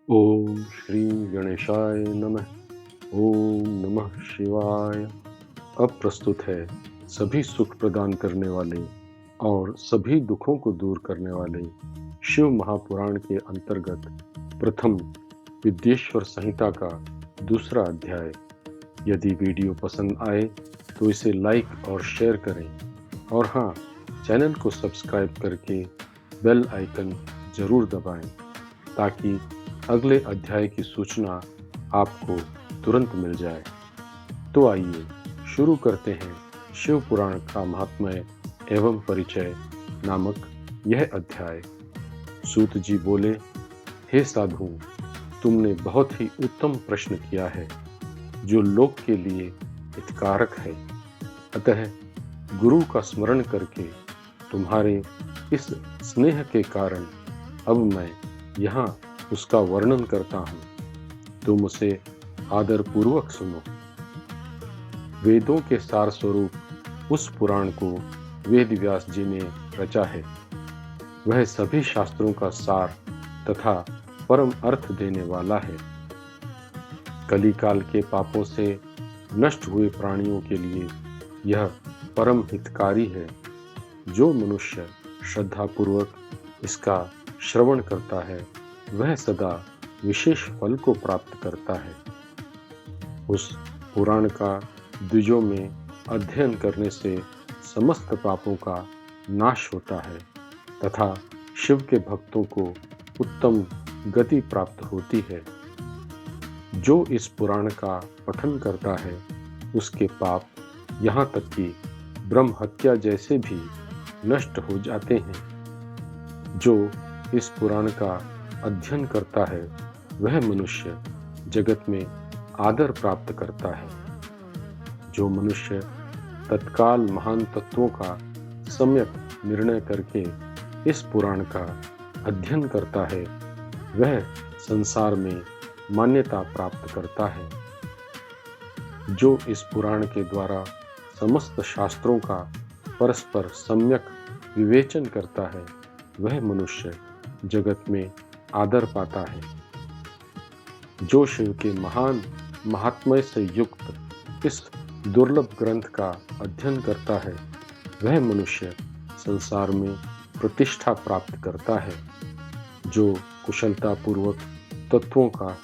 ओम श्री गणेशाय नमः। ओम नमः शिवाय। अब प्रस्तुत है सभी सुख प्रदान करने वाले और सभी दुखों को दूर करने वाले शिव महापुराण के अंतर्गत प्रथम विद्येश्वर संहिता का दूसरा अध्याय। यदि वीडियो पसंद आए तो इसे लाइक और शेयर करें और हाँ, चैनल को सब्सक्राइब करके बेल आइकन जरूर दबाएं ताकि अगले अध्याय की सूचना आपको तुरंत मिल जाए। तो आइए शुरू करते हैं शिव पुराण का महात्म्य एवं परिचय नामक यह अध्याय। सूत जी बोले, हे साधु, तुमने बहुत ही उत्तम प्रश्न किया है जो लोक के लिए हितकारक है। अतः गुरु का स्मरण करके तुम्हारे इस स्नेह के कारण अब मैं यहाँ उसका वर्णन करता हूँ। तुम उसे आदर पूर्वक सुनो। वेदों के सार स्वरूप उस पुराण को वेद व्यास जी ने रचा है। वह सभी शास्त्रों का सार तथा परम अर्थ देने वाला है। कलिकाल के पापों से नष्ट हुए प्राणियों के लिए यह परम हितकारी है। जो मनुष्य श्रद्धापूर्वक इसका श्रवण करता है वह सदा विशेष फल को प्राप्त करता है। उस पुराण का द्विजों में अध्ययन करने से समस्त पापों का नाश होता है तथा शिव के भक्तों को उत्तम गति प्राप्त होती है। जो इस पुराण का पठन करता है उसके पाप यहाँ तक कि ब्रह्म हत्या जैसे भी नष्ट हो जाते हैं। जो इस पुराण का अध्ययन करता है वह मनुष्य जगत में आदर प्राप्त करता है। जो मनुष्य तत्काल महान तत्वों का सम्यक निर्णय करके इस पुराण का अध्ययन करता है वह संसार में मान्यता प्राप्त करता है। जो इस पुराण के द्वारा समस्त शास्त्रों का परस्पर सम्यक विवेचन करता है वह मनुष्य जगत में आदर पाता है। जो शिव के महान महात्म्य से युक्त इस दुर्लभ ग्रंथ का अध्ययन करता है वह मनुष्य संसार में प्रतिष्ठा प्राप्त करता है। जो कुशलता पूर्वक तत्वों का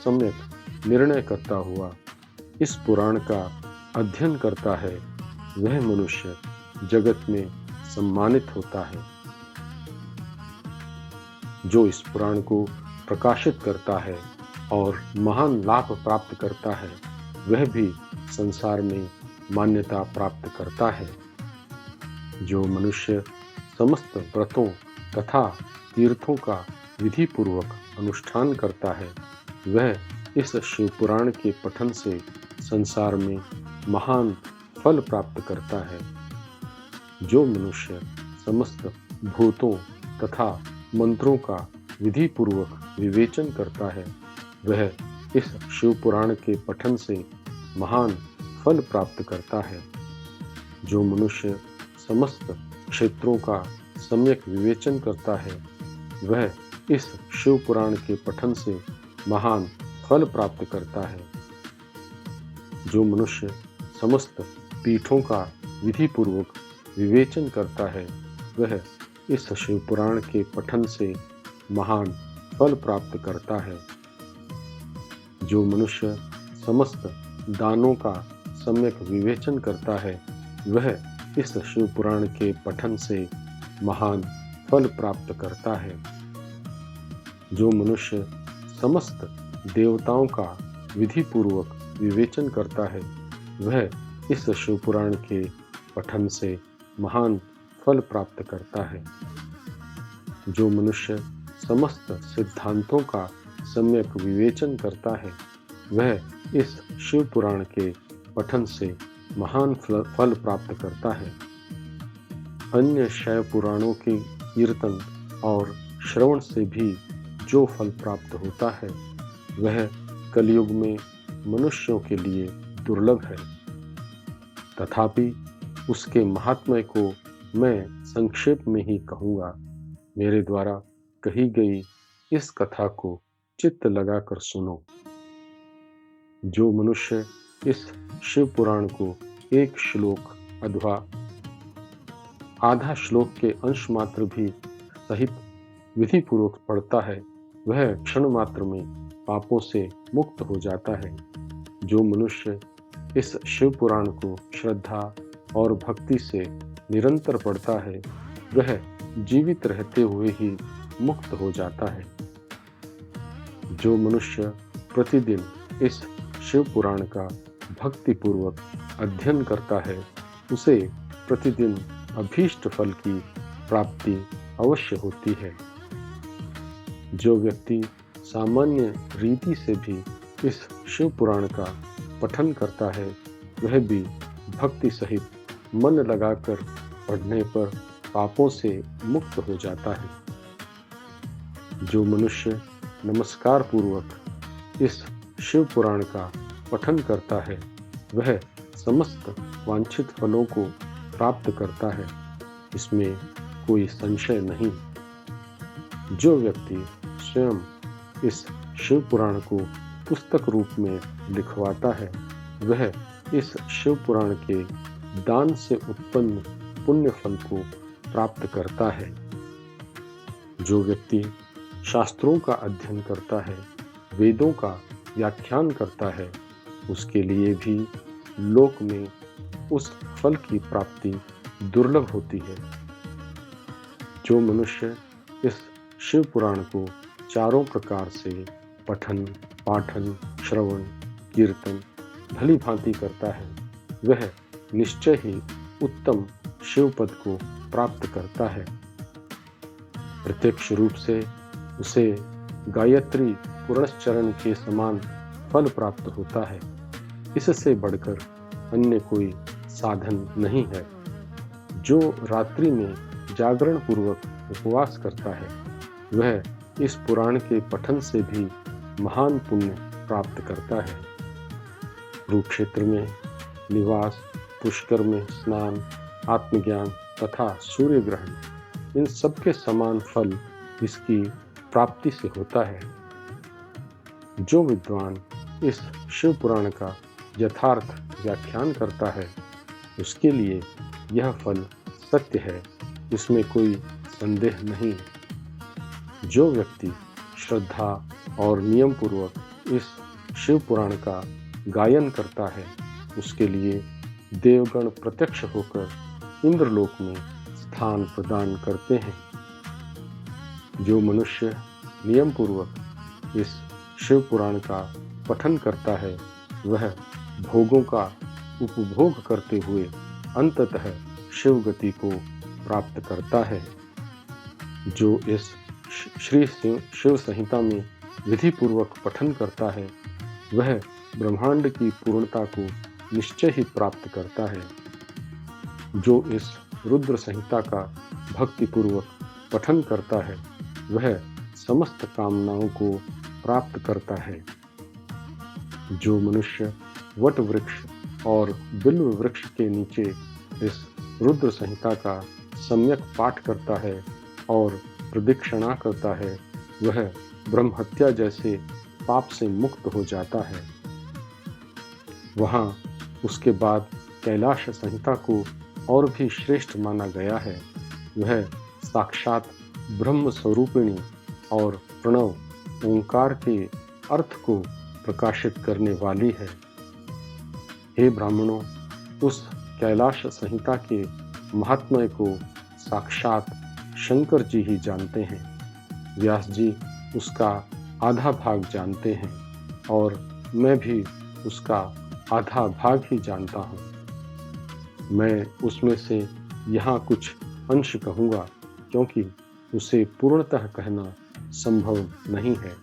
सम्यक निर्णय करता हुआ इस पुराण का अध्ययन करता है वह मनुष्य जगत में सम्मानित होता है। जो इस पुराण को प्रकाशित करता है और महान लाभ प्राप्त करता है वह भी संसार में मान्यता प्राप्त करता है। जो मनुष्य समस्त व्रतों तथा तीर्थों का विधि पूर्वक अनुष्ठान करता है वह इस शिव पुराण के पठन से संसार में महान फल प्राप्त करता है। जो मनुष्य समस्त भूतों तथा मंत्रों का विधि पूर्वक विवेचन करता है वह इस शिव पुराण के पठन से महान फल प्राप्त करता है। जो मनुष्य समस्त क्षेत्रों का सम्यक विवेचन करता है वह इस शिव पुराण के पठन से महान फल प्राप्त करता है। जो मनुष्य समस्त पीठों का विधि पूर्वक विवेचन करता है वह इस शिव पुराण के पठन से महान फल प्राप्त करता है। जो मनुष्य समस्त दानों का सम्यक विवेचन करता है वह इस शिव पुराण के पठन से महान फल प्राप्त करता है। जो मनुष्य समस्त देवताओं का विधि पूर्वक विवेचन करता है वह इस शिव पुराण के पठन से महान फल प्राप्त करता है। जो मनुष्य समस्त सिद्धांतों का सम्यक विवेचन करता है वह इस शिव पुराण के पठन से महान फल प्राप्त करता है। अन्य शैव पुराणों के कीर्तन और श्रवण से भी जो फल प्राप्त होता है वह कलयुग में मनुष्यों के लिए दुर्लभ है। तथापि उसके महात्म्य को मैं संक्षेप में ही कहूँगा। मेरे द्वारा कही गई इस कथा को चित्त लगाकर सुनो। जो मनुष्य इस शिव पुराण को एक श्लोक अथवा आधा श्लोक के अंश मात्र भी सहित विधि पूर्वक पढ़ता है, वह क्षण मात्र में पापों से मुक्त हो जाता है। जो मनुष्य इस शिव पुराण को श्रद्धा और भक्ति से निरंतर पढ़ता है, वह जीवित रहते हुए ही मुक्त हो जाता है। जो मनुष्य प्रतिदिन इस शिव पुराण का भक्ति पूर्वक अध्ययन करता है, उसे प्रतिदिन अभीष्ट फल की प्राप्ति अवश्य होती है। जो व्यक्ति सामान्य रीति से भी इस शिव पुराण का पठन करता है, वह भी भक्ति सहित मन लगाकर पढ़ने पर पापों से मुक्त हो जाता है। जो मनुष्य नमस्कार पूर्वक इस शिव पुराण का पठन करता है, वह समस्त वांछित फलों को प्राप्त करता है, इसमें कोई संशय नहीं। जो व्यक्ति स्वयं इस शिव पुराण को पुस्तक रूप में लिखवाता है, वह इस शिव पुराण के दान से उत्पन्न पुण्य फल को प्राप्त करता है। जो व्यक्ति शास्त्रों का अध्ययन करता है, वेदों का व्याख्यान करता है, उसके लिए भी लोक में उस फल की प्राप्ति दुर्लभ होती है। जो मनुष्य इस शिव पुराण को चारों प्रकार से पठन, पाठन, श्रवण, कीर्तन भली भांति करता है, वह निश्चय ही उत्तम शिव पद को प्राप्त करता है। प्रत्यक्ष रूप से उसे गायत्री पुरस्चरण के समान फल प्राप्त होता है। इससे बढ़कर अन्य कोई साधन नहीं है। जो रात्रि में जागरण पूर्वक उपवास करता है, वह इस पुराण के पठन से भी महान पुण्य प्राप्त करता है। कुरुक्षेत्र में निवास, पुष्कर में स्नान, आत्मज्ञान तथा सूर्य ग्रहण, इन सबके समान फल इसकी प्राप्ति से होता है। जो विद्वान इस शिव पुराण का यथार्थ व्याख्यान करता है, उसके लिए यह फल सत्य है, इसमें कोई संदेह नहीं है। जो व्यक्ति श्रद्धा और नियम पूर्वक इस शिव पुराण का गायन करता है, उसके लिए देवगण प्रत्यक्ष होकर इंद्रलोक में स्थान प्रदान करते हैं। जो मनुष्य नियम पूर्वक इस शिव पुराण का पठन करता है, वह भोगों का उपभोग करते हुए अंततः शिव गति को प्राप्त करता है। जो इस श्री शिव संहिता में विधि पूर्वक पठन करता है, वह ब्रह्मांड की पूर्णता को निश्चय ही प्राप्त करता है। जो इस रुद्र संहिता का भक्ति पूर्वक पठन करता है, वह समस्त कामनाओं को प्राप्त करता है। जो मनुष्य वट वृक्ष और बिल्व वृक्ष के नीचे इस रुद्र संहिता का सम्यक पाठ करता है और प्रदक्षिणा करता है, वह ब्रह्म हत्या जैसे पाप से मुक्त हो जाता है। वहाँ उसके बाद कैलाश संहिता को और भी श्रेष्ठ माना गया है। वह साक्षात ब्रह्म स्वरूपिणी और प्रणव ओंकार के अर्थ को प्रकाशित करने वाली है। हे ब्राह्मणों, उस कैलाश संहिता के महात्म्य को साक्षात शंकर जी ही जानते हैं। व्यास जी उसका आधा भाग जानते हैं और मैं भी उसका आधा भाग ही जानता हूँ। मैं उसमें से यहाँ कुछ अंश कहूँगा, क्योंकि उसे पूर्णतः कहना संभव नहीं है,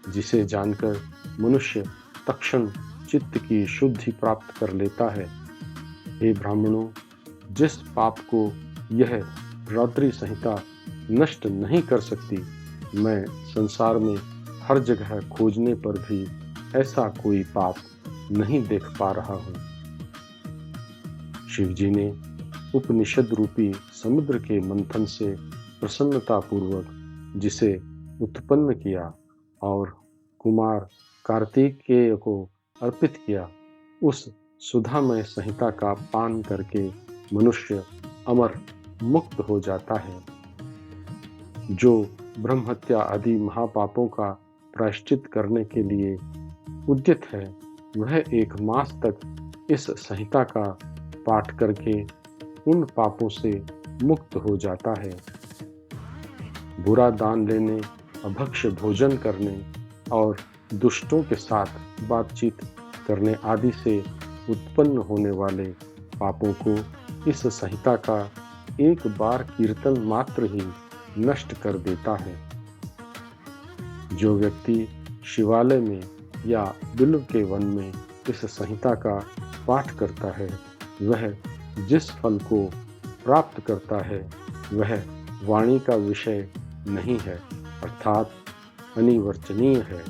जिसे जानकर मनुष्य तत्क्षण चित्त की शुद्धि प्राप्त कर लेता है। हे ब्राह्मणों, जिस पाप को यह रात्रि संहिता नष्ट नहीं कर सकती, मैं संसार में हर जगह खोजने पर भी ऐसा कोई पाप नहीं देख पा रहा हूँ। शिव जी ने उपनिषद रूपी समुद्र के मंथन से प्रसन्नता पूर्वक जिसे उत्पन्न किया और कुमार कार्तिकेय को अर्पित किया, उस सुधामय संहिता का पान करके मनुष्य अमर मुक्त हो जाता है। जो ब्रह्महत्या आदि महापापों का प्रायश्चित करने के लिए उद्यत है, वह 1 मास तक इस संहिता का पाठ करके उन पापों से मुक्त हो जाता है। बुरा दान लेने, अभक्ष्य भोजन करने और दुष्टों के साथ बातचीत करने आदि से उत्पन्न होने वाले पापों को इस संहिता का एक बार कीर्तन मात्र ही नष्ट कर देता है। जो व्यक्ति शिवालय में या बिल्व के वन में इस संहिता का पाठ करता है, वह जिस फल को प्राप्त करता है वह वाणी का विषय नहीं है, अर्थात अनिवर्चनीय है।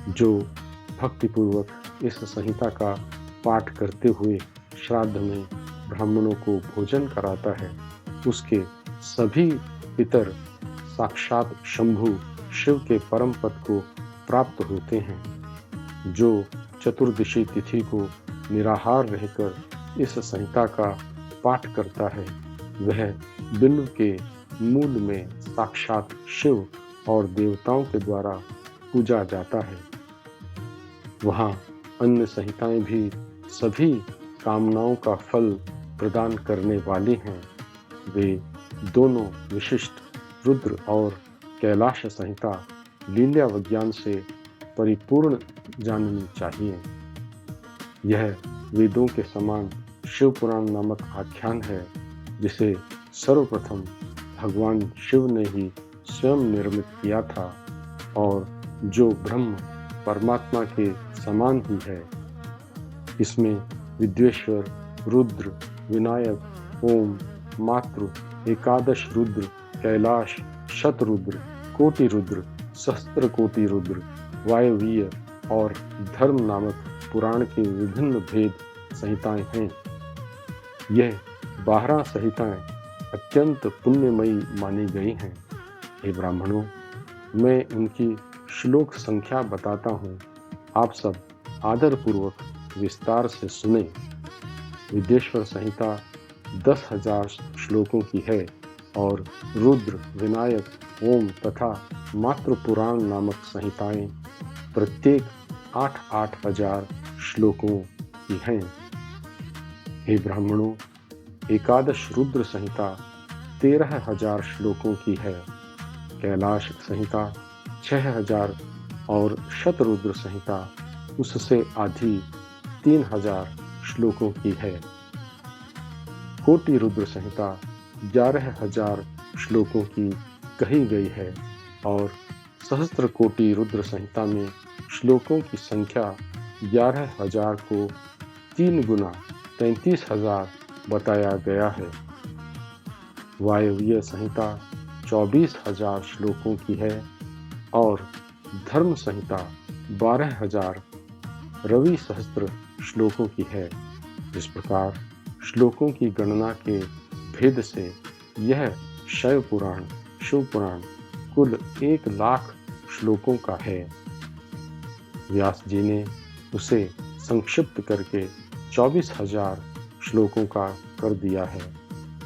जो भक्तिपूर्वक इस संहिता का पाठ करते हुए श्राद्ध में ब्राह्मणों को भोजन कराता है, उसके सभी पितर साक्षात शंभु शिव के परम पद को प्राप्त होते हैं। जो चतुर्दशी तिथि को निराहार रहकर इस संहिता का पाठ करता है, वह बिल्व के मूल में साक्षात शिव और देवताओं के द्वारा पूजा जाता है। वहाँ अन्य संहिताएं भी सभी कामनाओं का फल प्रदान करने वाली हैं। वे दोनों विशिष्ट रुद्र और कैलाश संहिता लीला विज्ञान से परिपूर्ण जाननी चाहिए। यह वेदों के समान शिव पुराण नामक आख्यान है, जिसे सर्वप्रथम भगवान शिव ने ही स्वयं निर्मित किया था और जो ब्रह्म परमात्मा के समान ही है। इसमें विद्वेश्वर, रुद्र, विनायक, ओम, मातृ, एकादश रुद्र, कैलाश, शतरुद्र, कोटि रुद्र, सहस्त्र कोटि रुद्र, वायवीय और धर्म नामक पुराण के विभिन्न भेद संहिताएं हैं। यह 12 संहिताएं अत्यंत पुण्यमयी मानी गई हैं। हे ब्राह्मणों, मैं उनकी श्लोक संख्या बताता हूँ, आप सब आदरपूर्वक विस्तार से सुने। विद्वेश्वर संहिता 10,000 श्लोकों की है और रुद्र, विनायक, ओम तथा मातृपुराण नामक संहिताएं प्रत्येक 8-8 हजार श्लोकों की हैं। हे ब्राह्मणों, एकादश रुद्र संहिता 13,000 श्लोकों की है, कैलाश संहिता 6,000 और शतरुद्र संहिता उससे आधी 3,000 श्लोकों की है। कोटि रुद्र संहिता 11,000 श्लोकों की कही गई है और सहस्त्र कोटि रुद्र संहिता में श्लोकों की संख्या 11,000 को 3 गुना 33,000 बताया गया है। वायवीय संहिता 24,000 श्लोकों की है और धर्म संहिता 12,000 रवि सहस्त्र श्लोकों की है। इस प्रकार श्लोकों की गणना के भेद से यह शैव पुराण, शिव पुराण कुल 1,00,000 श्लोकों का है। व्यास जी ने उसे संक्षिप्त करके 24,000 श्लोकों का कर दिया है।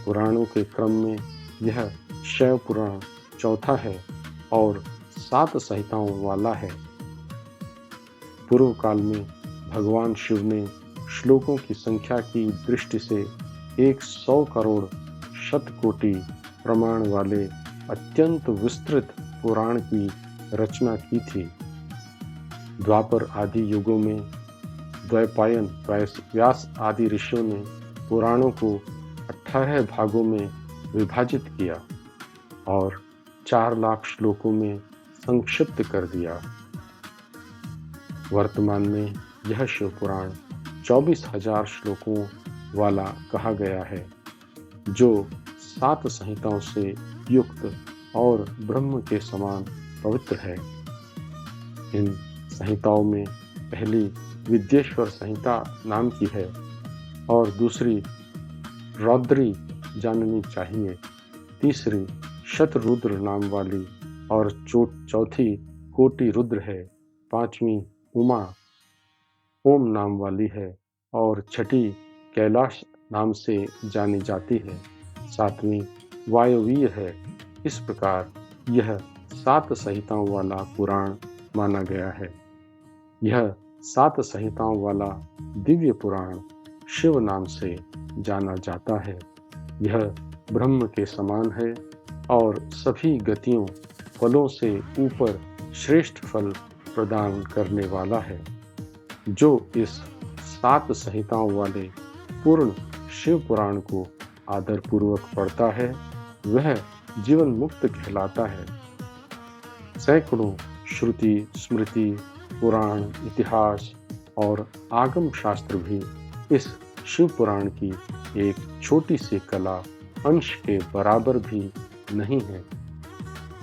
पुराणों के क्रम में यह शैव पुराण चौथा है और 7 संहिताओं वाला है। पूर्व काल में भगवान शिव ने श्लोकों की संख्या की दृष्टि से 100 करोड़ शतकोटि प्रमाण वाले अत्यंत विस्तृत पुराण की रचना की थी। द्वापर आदि युगों में द्वैपायन व्यास आदि ऋषियों ने पुराणों को 18 भागों में विभाजित किया और 4,00,000 श्लोकों में संक्षिप्त कर दिया। वर्तमान में यह शिव पुराण 24,000 श्लोकों वाला कहा गया है, जो 7 संहिताओं से युक्त और ब्रह्म के समान पवित्र है। इन संहिताओं में पहली विद्वेश्वर संहिता नाम की है और दूसरी रौद्री जाननी चाहिए, तीसरी शतरुद्र नाम वाली और चौथी कोटि रुद्र है, पांचवी उमा ओम नाम वाली है और छठी कैलाश नाम से जानी जाती है, सातवीं वायवीय है। इस प्रकार यह 7 संहिताओं वाला पुराण माना गया है। यह 7 संहिताओं वाला दिव्य पुराण शिव नाम से जाना जाता है। यह ब्रह्म के समान है और सभी गतियों फलों से ऊपर श्रेष्ठ फल प्रदान करने वाला है। जो इस 7 संहिताओं वाले पूर्ण शिव पुराण को आदरपूर्वक पढ़ता है वह जीवन मुक्त कहलाता है। सैकड़ों श्रुति, स्मृति, पुराण, इतिहास और आगम शास्त्र भी इस शिव पुराण की एक छोटी सी कला अंश के बराबर भी नहीं है।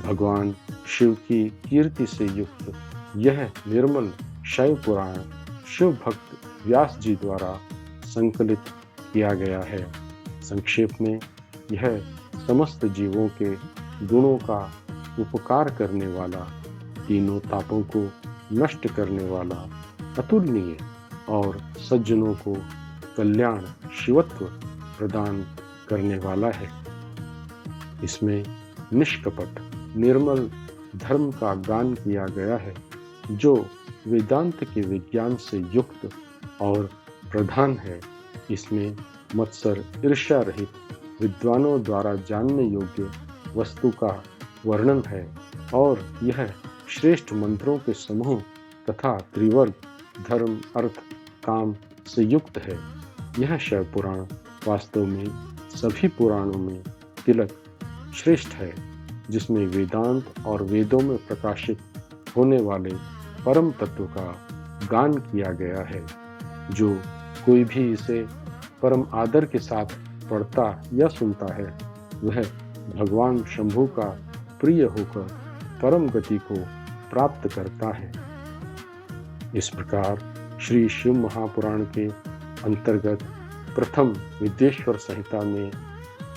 भगवान शिव की कीर्ति से युक्त यह निर्मल शैव पुराण शिव भक्त व्यास जी द्वारा संकलित किया गया है। संक्षेप में यह समस्त जीवों के गुणों का उपकार करने वाला, तीनों तापों को नष्ट करने वाला, अतुलनीय और सज्जनों को कल्याण शिवत्व प्रदान करने वाला है। इसमें निष्कपट निर्मल धर्म का गान किया गया है जो वेदांत के विज्ञान से युक्त और प्रधान है। इसमें मत्सर ईर्ष्या रहित विद्वानों द्वारा जानने योग्य वस्तु का वर्णन है और यह श्रेष्ठ मंत्रों के समूह तथा त्रिवर्ग धर्म, अर्थ, काम से युक्त है। यह शिव पुराण वास्तव में सभी पुराणों में तिलक श्रेष्ठ है, जिसमें वेदांत और वेदों में प्रकाशित होने वाले परम तत्व का गान किया गया है। जो कोई भी इसे परम आदर के साथ पढ़ता या सुनता है वह भगवान शंभु का प्रिय होकर परम गति को प्राप्त करता है। इस प्रकार श्री शिव महापुराण के अंतर्गत प्रथम विद्येश्वर संहिता में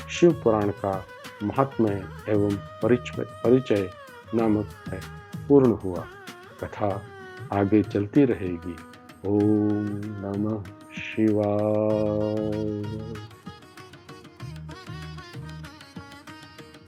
शिव पुराण का महात्म्य एवं परिचय नामक है पूर्ण हुआ। कथा आगे चलती रहेगी। ओम नमः शिवाय।